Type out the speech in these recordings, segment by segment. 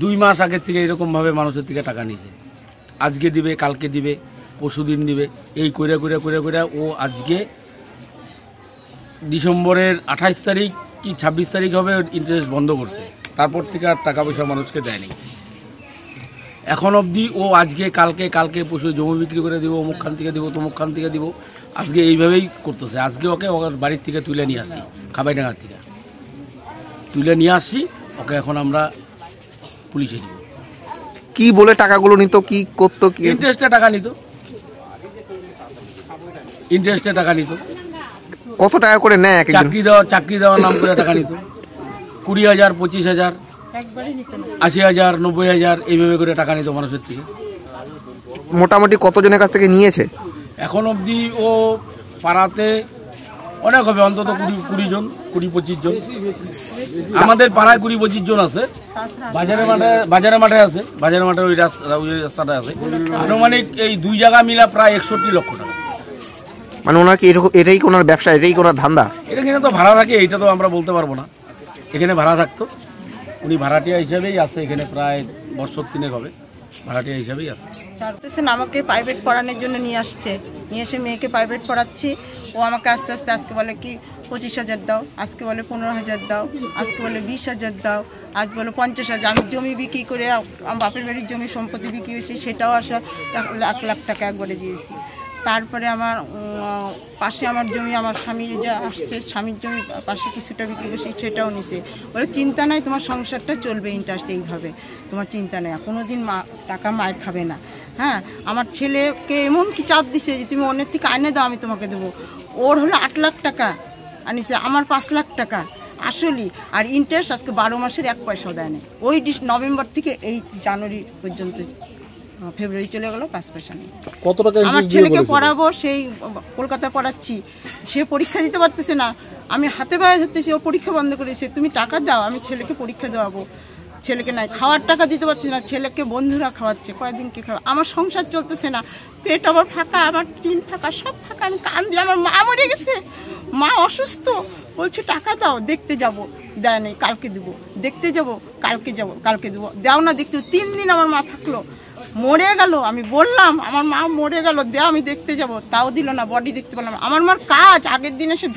2 মাস আগের থেকে এরকমভাবে মানুষের থেকে টাকা নিয়েছে। আজকে দিবে, কালকে দিবে, পরশুদিন দিবে, এই কইরা কইরা কইরা কইরা ও আজকে ডিসেম্বরের 28 তারিখ কি 26 তারিখ হবে ইন্টারেস্ট বন্ধ করছে। তারপর থেকে আর টাকা পয়সা মানুষকে দেয়নি। এখন অবধি ও আজকে কালকে কালকে পরশু জমি বিক্রি করে দিব, অমুক খান থেকে দিব, তমুক খান থেকে দিব, আজকে এইভাবেই করতেছে। আজকে ওকে ওর বাড়ির থেকে তুলে নিয়ে আসি, খাবাইডাঙ্গার থেকে তুলে নিয়ে আসছি। ওকে এখন আমরা পুলিশে দিব। কি বলে টাকাগুলো নিত, কি করতো? কি ইন্টারেস্টে টাকা নিত, ইন্টারেস্টে টাকা নিত। কত টাকা করে নেয়? চাকরি দেওয়ার নাম করে টাকা নিত। 20,000, 25,000, 80,000, 90,000 এইভাবে করে টাকা নিত মানুষের থেকে। মোটামুটি কতজনের কাছ থেকে নিয়েছে এখন অবধি? ও পাড়াতে অনেক হবে, অন্তত 20 জন, 20-25 জন। আমাদের পাড়ায় 20-25 জন আছে। বাজারে মাঠে আছে, বাজারের মাঠে ওই রাস্তাটা আছে। আনুমানিক এই 2 জায়গা মিলা প্রায় 61 লক্ষ টাকা। মানে ওনার কি এটাই কোন ব্যবসা, এটাই কোন ধান্দা? এখানে তো ভাড়া থাকে, এইটা তো আমরা বলতে পারবো না। এখানে ভাড়া থাকতো, উনি ভাড়াটিয়া হিসাবেই আছে এখানে, প্রায় বছর 3 হবে ভাড়াটিয়া হিসাবেই আছে। আমাকে প্রাইভেট পড়ানোর জন্য নিয়ে আসছে, নিয়ে এসে মেয়েকে প্রাইভেট পড়াচ্ছি। ও আমাকে আস্তে আস্তে আজকে বলে কি 25,000 দাও, আজকে বলে 15,000 দাও, আজকে বলে 20,000 দাও, আজ বলে 50,000। আমি জমি বিক্রি করে, আমার বাপের বাড়ির জমি সম্পত্তি বিক্রি হয়েছে, সেটাও আসা 1 লাখ টাকা একবারে দিয়েছি। তারপরে আমার পাশে আমার জমি, আমার স্বামী যা আসছে, স্বামীর জমি পাশে কিছুটা বিক্রি করছি, সেটাও নিছে। বলে চিন্তা নাই, তোমার সংসারটা চলবে ইন্টারেস্ট এইভাবে, তোমার চিন্তা নেই, কোনোদিন টাকা মায়ের খাবে না। হ্যাঁ, আমার ছেলেকে এমন কি চাপ দিছে যে তুমি অন্যের থেকে আইনে দাও, আমি তোমাকে দেবো। ওর হলো 8 লাখ টাকা আনিছে, আমার 5 লাখ টাকা আসলে। আর ইন্টারেস্ট আজকে 12 মাসের 1 পয়সাও দেয় না। ওই নভেম্বর থেকে এই জানুয়ারি পর্যন্ত, ফেব্রুয়ারি চলে গেল, 5 পয়সা নেই। কত টাকা? আমার ছেলেকে পড়াবো, সেই কলকাতায় পড়াচ্ছি, সে পরীক্ষা দিতে পারতেছে না। আমি হাতে পায়ে ধরতেছি, ও পরীক্ষা বন্ধ করেছে, তুমি টাকা দাও, আমি ছেলেকে পরীক্ষা দেওয়াবো। ছেলেকে নাই, খাওয়ার টাকা দিতে পারছি না, ছেলেকে বন্ধুরা খাওয়াচ্ছে, কয়েকদিনকে খাওয়া। আমার সংসার চলতেছে না, পেট আমার ফাঁকা, আমার টিন ফাঁকা, সব ফাঁকা। আমি কান্দি, আমার মা মরে গেছে, মা অসুস্থ, বলছে টাকা দাও, দেখতে যাব, দেয় নেই, কালকে দেবো, দেখতে যাব, কালকে যাব, কালকে দেবো, দাও না দেখতে। 3 দিন আমার মা থাকলো, মরে গেল। আমি বললাম আমার মা মরে গেল, দেও, আমি দেখতে যাব, তাও দিল না, বডি দেখতে পেলাম। আমার মার কাজ আগের দিন এসে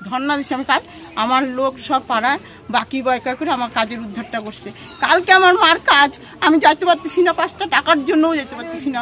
ধর্না দিছি আমি কাজ। আমার লোক সব পাড়ায় বাকি বয়কা করে আমার কাজের উদ্ধারটা করছে। কালকে আমার মার কাজ, আমি যাইতে পারতেছি না, 5টা টাকার জন্যও যেতে পারতেছি না।